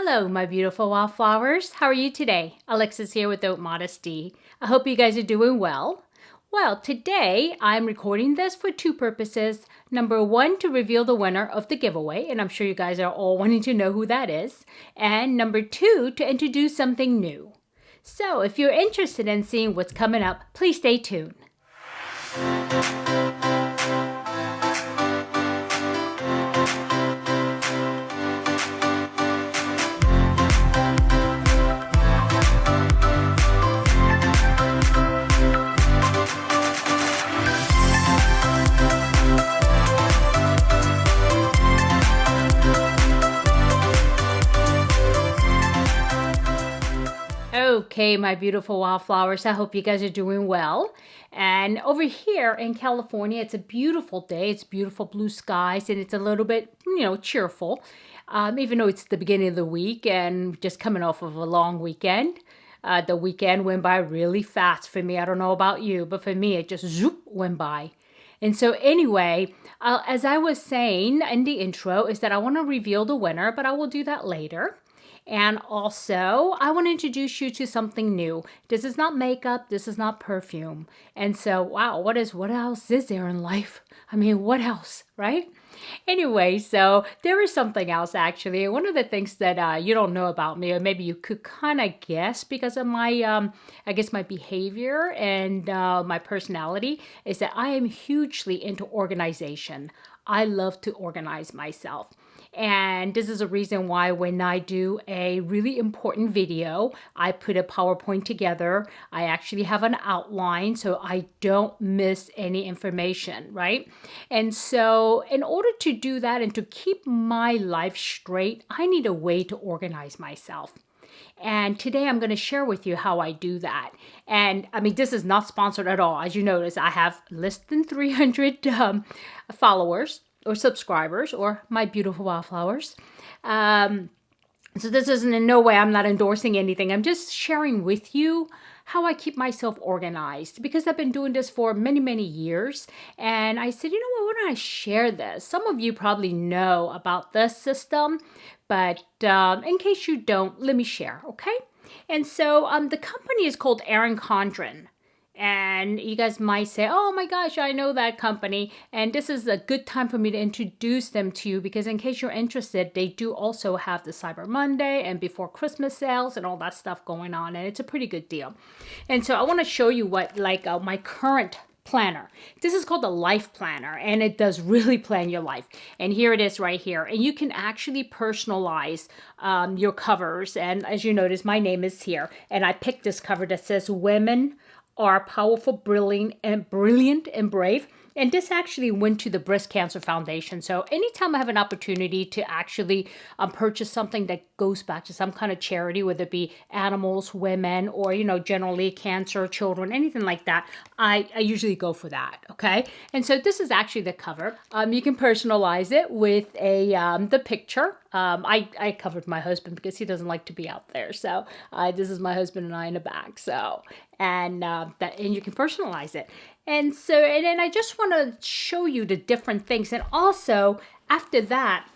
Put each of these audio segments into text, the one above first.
Hello, my beautiful wildflowers. How are you today? Alexis here with Haute Modesty. I hope you guys are doing well. Well, today I'm recording this for two purposes. Number one, to reveal the winner of the giveaway, and I'm sure you guys are all wanting to know who that is. And number two, to introduce something new. So if you're interested in seeing what's coming up, please stay tuned. Okay, my beautiful wildflowers, I hope you guys are doing well. And over here in California, it's a beautiful day. It's beautiful blue skies, and it's a little bit, cheerful. Even though it's the beginning of the week and just coming off of a long weekend. The weekend went by really fast for me. I don't know about you, but for me, it just zoop went by. And so anyway, as I was saying in the intro, is that I want to reveal the winner, but I will do that later. And also, I want to introduce you to something new. This is not makeup. This is not perfume. And so, wow, what else is there in life? I mean, what else, right? Anyway, so there is something else actually. One of the things that you don't know about me, or maybe you could kind of guess because of my, my behavior and my personality, is that I am hugely into organization. I love to organize myself. And this is a reason why when I do a really important video, I put a PowerPoint together. I actually have an outline so I don't miss any information, right? And so in order to do that and to keep my life straight, I need a way to organize myself. And today I'm going to share with you how I do that. And I mean, this is not sponsored at all. As you notice, I have less than 300 followers or subscribers, or my beautiful wildflowers. So this isn't in no way, I'm not endorsing anything. I'm just sharing with you how I keep myself organized, because I've been doing this for many, many years. And I said, you know what, why don't I share this? Some of you probably know about this system, but in case you don't, let me share, okay? And so the company is called Erin Condren. And you guys might say, oh my gosh, I know that company. And this is a good time for me to introduce them to you, because in case you're interested, they do also have the Cyber Monday and before Christmas sales and all that stuff going on. And it's a pretty good deal. And so I want to show you what my current planner. This is called the Life Planner, and it does really plan your life. And here it is right here. And you can actually personalize your covers. And as you notice, my name is here. And I picked this cover that says Women are Powerful, Brilliant, and Brave. And this actually went to the Breast Cancer Foundation. So anytime I have an opportunity to actually purchase something that goes back to some kind of charity, whether it be animals, women, or, generally cancer, children, anything like that, I usually go for that, okay? And so this is actually the cover. You can personalize it with the picture. I covered my husband because he doesn't like to be out there. So this is my husband and I in the back. So, and you can personalize it. And then I just want to show you the different things. And also, after that,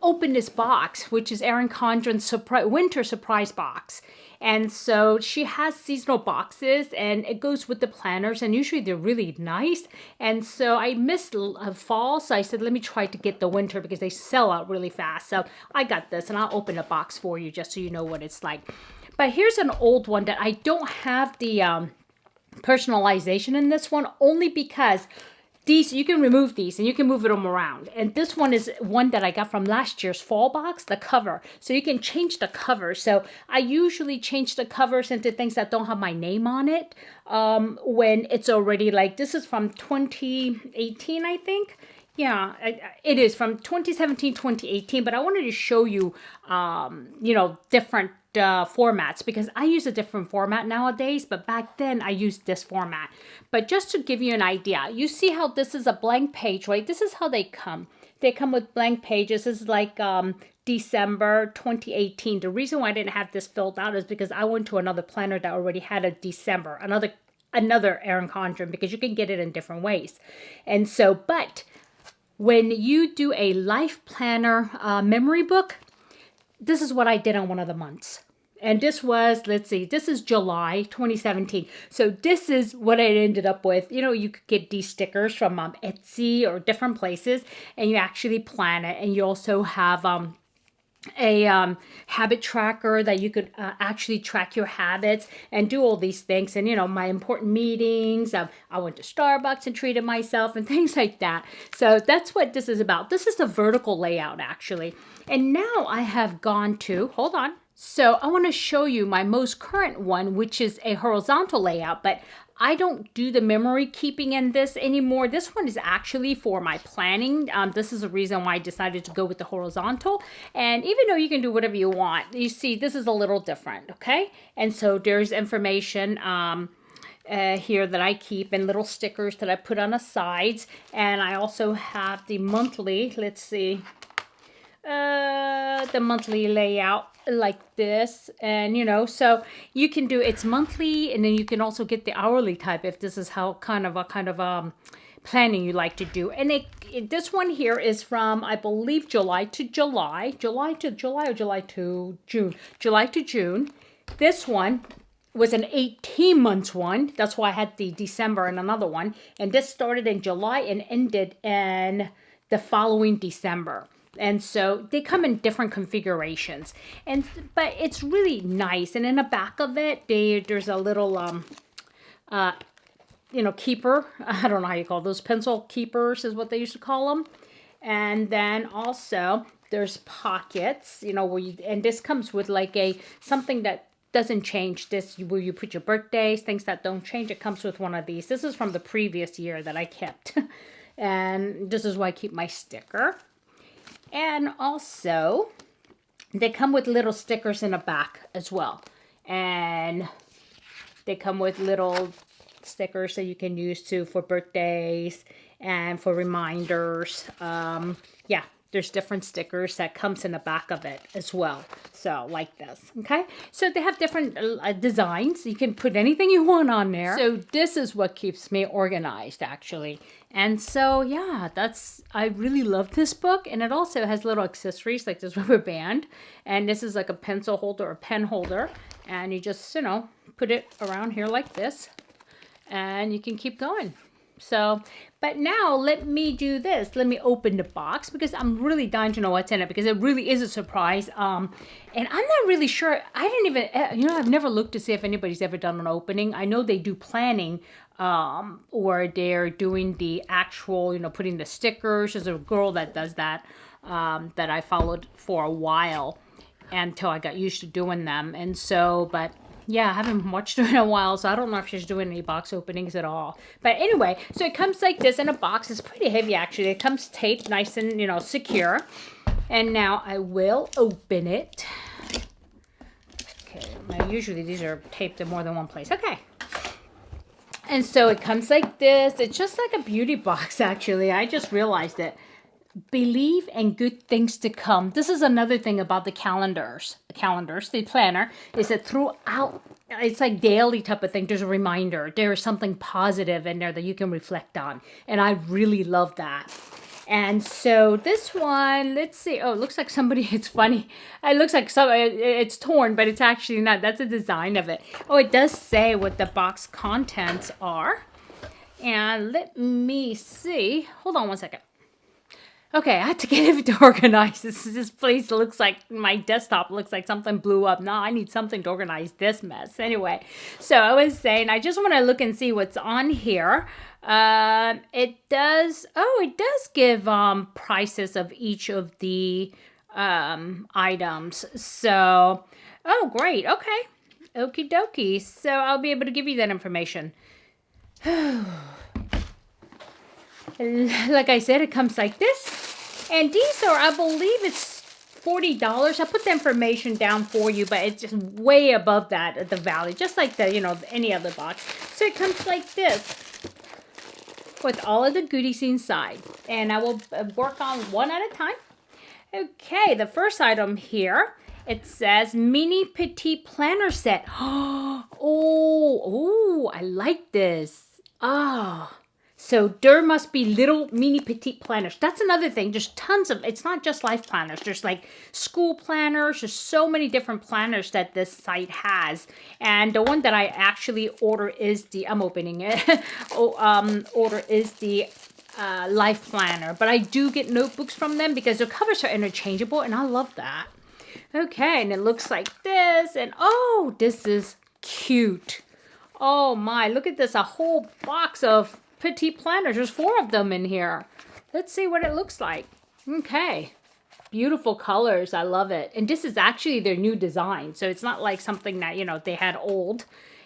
open this box, which is Erin Condren's winter surprise box. And so she has seasonal boxes, and it goes with the planners, and usually they're really nice. And so I missed fall, so I said, let me try to get the winter because they sell out really fast. So I got this, and I'll open a box for you just so you know what it's like. But here's an old one that I don't have the personalization in this one, only because these, you can remove these and you can move them around. And this one is one that I got from last year's fall box, the cover. So you can change the cover. So I usually change the covers into things that don't have my name on it when it's already this is from 2018, I think. Yeah, it is from 2017, 2018, but I wanted to show you, different formats, because I use a different format nowadays, but back then I used this format. But just to give you an idea, you see how this is a blank page, right? This is how they come. They come with blank pages. This is December 2018. The reason why I didn't have this filled out is because I went to another planner that already had a December, another Erin Condren, because you can get it in different ways. And so, but when you do a life planner memory book, this is what I did on one of the months. And this was, let's see, this is July 2017. So this is what I ended up with. You know, you could get these stickers from Etsy or different places, and you actually plan it. And you also have a habit tracker that you could actually track your habits and do all these things. And, you know, my important meetings, I went to Starbucks and treated myself and things like that. So that's what this is about. This is the vertical layout, actually. And now I have gone to, hold on. So I want to show you my most current one, which is a horizontal layout, but I don't do the memory keeping in this anymore. This one is actually for my planning. This is the reason why I decided to go with the horizontal. And even though you can do whatever you want, you see this is a little different, okay? And so there's information here that I keep and little stickers that I put on the sides. And I also have the monthly, let's see, the monthly layout like this. And, you know, so you can do it's monthly, and then you can also get the hourly type if this is how kind of planning you like to do. And this one here is from, I believe, July to June. This one was an 18 months one. That's why I had the December and another one. And this started in July and ended in the following December. And so they come in different configurations, but it's really nice. And in the back of it, there's a little, you know, keeper. I don't know how you call those, pencil keepers is what they used to call them. And then also there's pockets, you know, and this comes with like something that doesn't change. This where you put your birthdays, things that don't change. It comes with one of these. This is from the previous year that I kept, and this is why I keep my sticker. And also, they come with little stickers in the back as well. And they come with little stickers that you can use for birthdays and for reminders. Yeah, there's different stickers that comes in the back of it as well. So like this, okay? So they have different designs. You can put anything you want on there. So this is what keeps me organized, actually. And so, yeah, I really love this book. And it also has little accessories like this rubber band. And this is like a pencil holder or pen holder. And you just, you know, put it around here like this. And you can keep going. So, but now let me do this. Let me open the box because I'm really dying to know what's in it because it really is a surprise. And I'm not really sure. I didn't even, you know, I've never looked to see if anybody's ever done an opening. I know they do planning or they're doing the actual, you know, putting the stickers. There's a girl that does that that I followed for a while until I got used to doing them. And so, but yeah, I haven't watched her in a while, so I don't know if she's doing any box openings at all. But anyway, so it comes like this in a box. It's pretty heavy, actually. It comes taped nice and, you know, secure. And now I will open it. Okay, now usually these are taped in more than one place. Okay. And so it comes like this. It's just like a beauty box, actually. I just realized it. Believe and good things to come. This is another thing about the calendars. The planner is that throughout, it's like daily type of thing. There's a reminder. There is something positive in there that you can reflect on. And I really love that. And so this one, let's see. Oh, it looks like somebody, it's funny. It looks like it's torn, but it's actually not. That's a design of it. Oh, it does say what the box contents are. And let me see. Hold on one second. Okay, I had to get it organized. This place looks like, my desktop looks like something blew up. Now I need something to organize this mess. Anyway, so I was saying, I just want to look and see what's on here. It does give prices of each of the items. So, oh, great. Okay. Okie dokie. So I'll be able to give you that information. Like I said, it comes like this. And these are, I believe it's $40. I put the information down for you, but it's just way above that at the value, just like the, you know, any other box. So it comes like this with all of the goodies inside. And I will work on one at a time. Okay, the first item here, it says mini petite planner set. Oh, I like this. Oh, So there must be little mini petite planners. That's another thing. There's tons of, it's not just life planners. There's like school planners. There's so many different planners that this site has. And the one that I actually order is the, I'm opening it, order is the life planner. But I do get notebooks from them because their covers are interchangeable and I love that. Okay, and it looks like this. And oh, this is cute. Oh my, look at this. A whole box of petite planners. There's 4 of them in here. Let's see what it looks like. Okay. Beautiful colors. I love it. And this is actually their new design. So it's not like something that, you know, they had old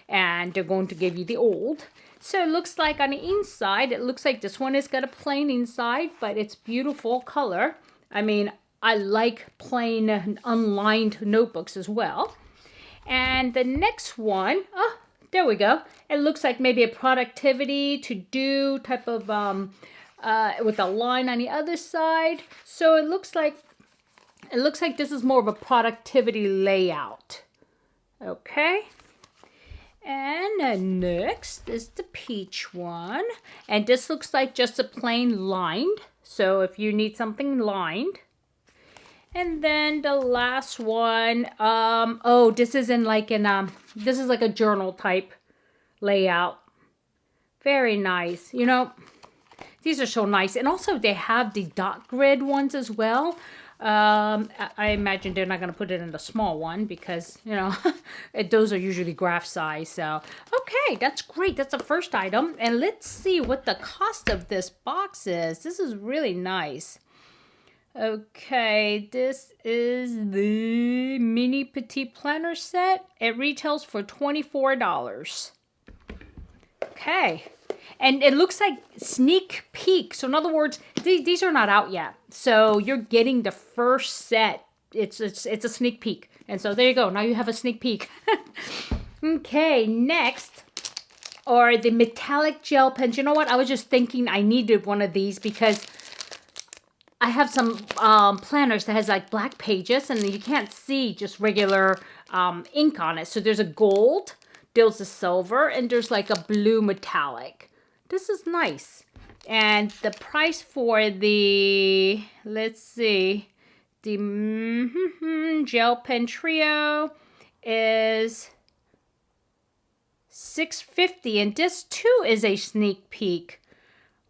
and they're going to give you the old. So it looks like on the inside, it looks like this one has got a plain inside, but it's beautiful color. I mean, I like plain unlined notebooks as well. And the next one, oh, there we go. It looks like maybe a productivity to do type of, with a line on the other side. So it looks like this is more of a productivity layout. Okay. And next is the peach one. And this looks like just a plain lined. So if you need something lined. And then the last one, oh, this is in like an, this is like a journal type layout. Very nice. You know, these are so nice. And also they have the dot grid ones as well. I imagine they're not going to put it in the small one because, you know, those are usually graph size. So, okay, that's great. That's the first item. And let's see what the cost of this box is. This is really nice. Okay, this is the mini petite planner set. It retails for $24. Okay, and it looks like sneak peek. So in other words, these are not out yet. So you're getting the first set. It's a sneak peek. And so there you go. Now you have a sneak peek. Okay, next are the metallic gel pens. You know what? I was just thinking I needed one of these because I have some planners that has like black pages and you can't see just regular ink on it. So there's a gold, there's a silver, and there's like a blue metallic. This is nice. And the price for the, let's see, the gel pen trio is $6.50. And this too is a sneak peek.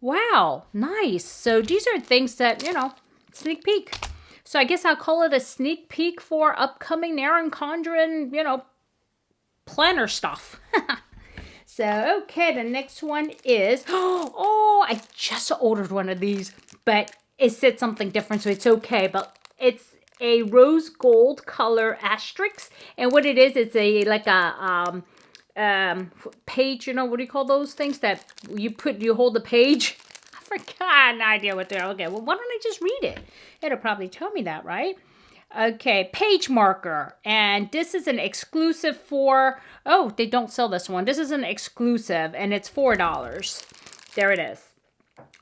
Wow, nice. So these are things that, you know, sneak peek. So I guess I'll call it a sneak peek for upcoming Erin Condren, you know, planner stuff. So, okay, the next one is, oh, I just ordered one of these, but it said something different, so it's okay. But it's a rose gold color asterisk. And what it is, it's a, like a, page, you know, what do you call those things that you hold the page? I forgot, no idea what they're, okay, well, why don't I just read it? It'll probably tell me that, right? Okay, page marker, and this is an exclusive for, oh, they don't sell this one. This is an exclusive, and it's $4. There it is.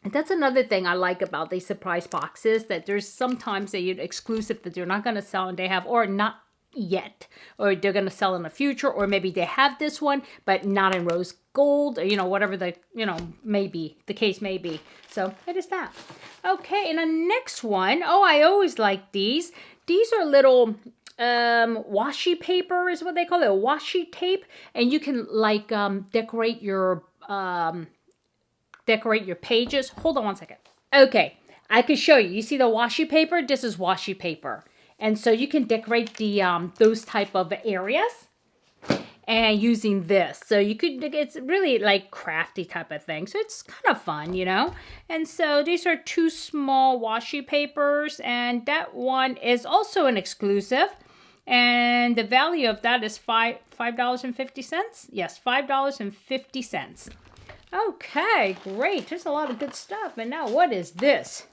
And that's another thing I like about these surprise boxes, that there's sometimes a exclusive that they're not going to sell and they have, or not yet, or they're going to sell in the future, or maybe they have this one but not in rose gold, or, you know, whatever the, you know, maybe the case may be. So it is that. Okay, and the next one, oh, I always like these are little washi paper is what they call it, washi tape, and you can like decorate your pages. Hold on one second. Okay, I can show you. You see the washi paper? This is washi paper. And so you can decorate the those type of areas and using this. So you could, it's really like crafty type of thing. So it's kind of fun, you know. And so these are 2 small washi papers, and that one is also an exclusive. And the value of that is $5.50. Yes, $5.50. Okay, great. There's a lot of good stuff. And now what is this?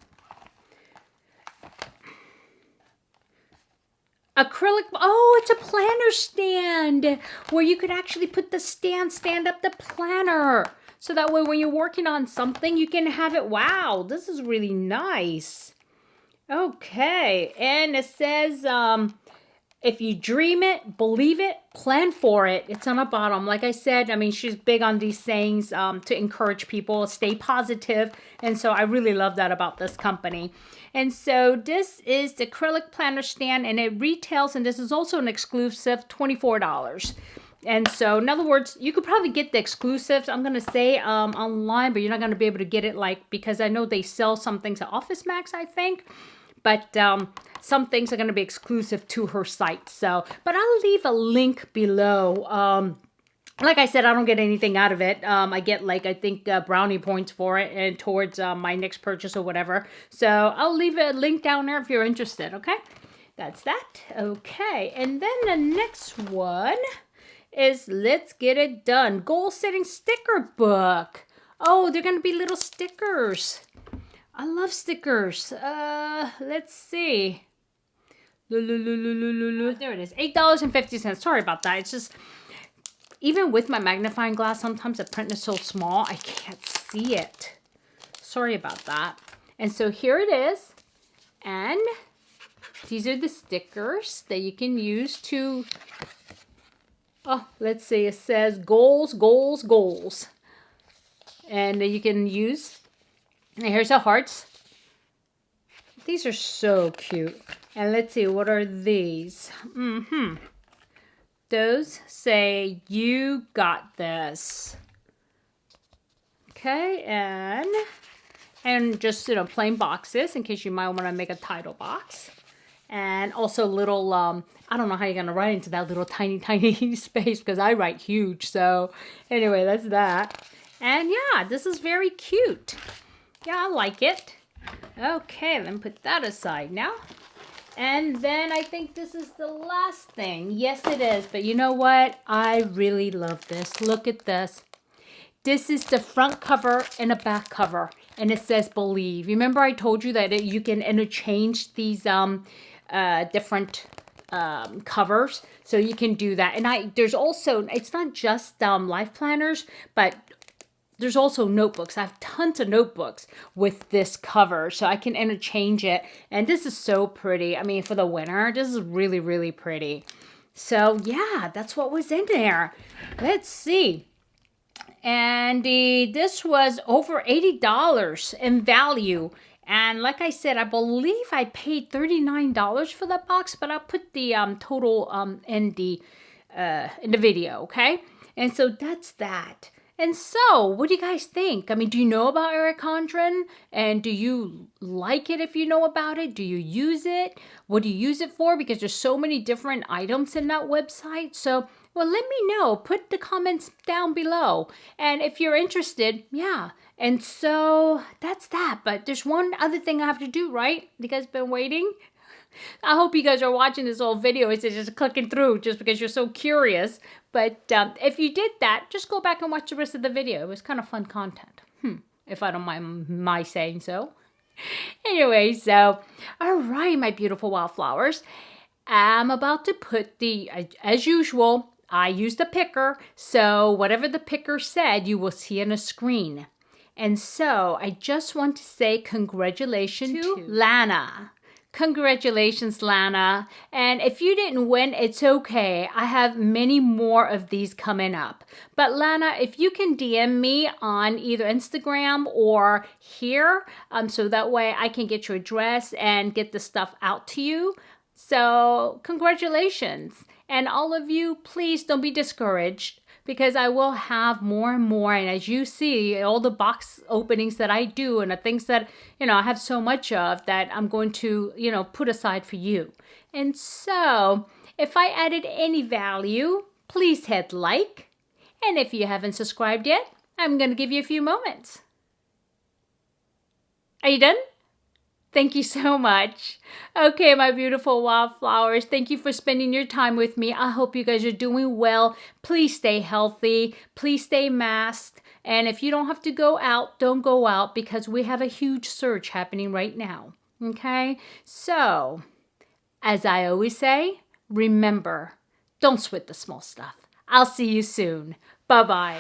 Acrylic, oh, it's a planner stand where you could actually put the stand up the planner. So that way when you're working on something, you can have it. Wow, this is really nice. Okay, and it says If you dream it, believe it, plan for it. It's on the bottom. Like I said, I mean, she's big on these things to encourage people, stay positive. And so I really love that about this company. And so this is the acrylic planner stand, and it retails, and this is also an exclusive, $24. And so, in other words, you could probably get the exclusives, I'm going to say, online, but you're not going to be able to get it, like, because I know they sell some things at Office Max, I think. But some things are going to be exclusive to her site. So, but I'll leave a link below. Like I said, I don't get anything out of it. I get, like, I think brownie points for it and towards my next purchase or whatever. So I'll leave a link down there if you're interested, okay? That's that. Okay, and then the next one is Let's Get It Done. Goal Setting Sticker Book. Oh, they're going to be little stickers. I love stickers. Let's see. There it is. $8.50. Sorry about that. It's just, even with my magnifying glass, sometimes the print is so small, I can't see it. Sorry about that. And so here it is. And these are the stickers that you can use to, oh, let's see. It says goals, goals, goals. And you can use, and here's the hearts. These are so cute. And let's see, what are these? Those say, you got this. Okay, and just, you know, plain boxes in case you might want to make a title box. And also little, I don't know how you're going to write into that little tiny, tiny space because I write huge. So anyway, that's that. And yeah, this is very cute. Yeah, I like it. Okay, let me put that aside now. And then I think this is the last thing. Yes, it is. But you know what? I really love this. Look at this. This is the front cover and a back cover. And it says Believe. Remember I told you that you can interchange these different covers. So you can do that. And there's also, it's not just life planners, but there's also notebooks. I have tons of notebooks with this cover, so I can interchange it. And this is so pretty. I mean, for the winter, this is really, really pretty. So, yeah, that's what was in there. Let's see. And this was over $80 in value. And like I said, I believe I paid $39 for that box, but I'll put the total in the video, okay? And so that's that. And so, what do you guys think? I mean, do you know about Erin Condren? And do you like it if you know about it? Do you use it? What do you use it for? Because there's so many different items in that website. So, well, let me know. Put the comments down below. And if you're interested, yeah. And so, that's that. But there's one other thing I have to do, right? You guys been waiting? I hope you guys are watching this whole video instead of just clicking through just because you're so curious. But if you did that, just go back and watch the rest of the video. It was kind of fun content, if I don't mind my saying so. Anyway, so, all right, my beautiful wildflowers. I'm about to put as usual, I used a picker. So whatever the picker said, you will see on a screen. And so I just want to say congratulations to Lana. Congratulations, Lana. And if you didn't win, it's okay. I have many more of these coming up. But Lana, if you can DM me on either Instagram or here, so that way I can get your address and get the stuff out to you. So congratulations. And all of you, please don't be discouraged, because I will have more and more. And as you see, all the box openings that I do and the things that, I have so much of that I'm going to, put aside for you. And so if I added any value, please hit like. And if you haven't subscribed yet, I'm going to give you a few moments. Are you done? Thank you so much. Okay, my beautiful wildflowers, thank you for spending your time with me. I hope you guys are doing well. Please stay healthy. Please stay masked. And if you don't have to go out, don't go out, because we have a huge surge happening right now. Okay? So, as I always say, remember, don't sweat the small stuff. I'll see you soon. Bye-bye.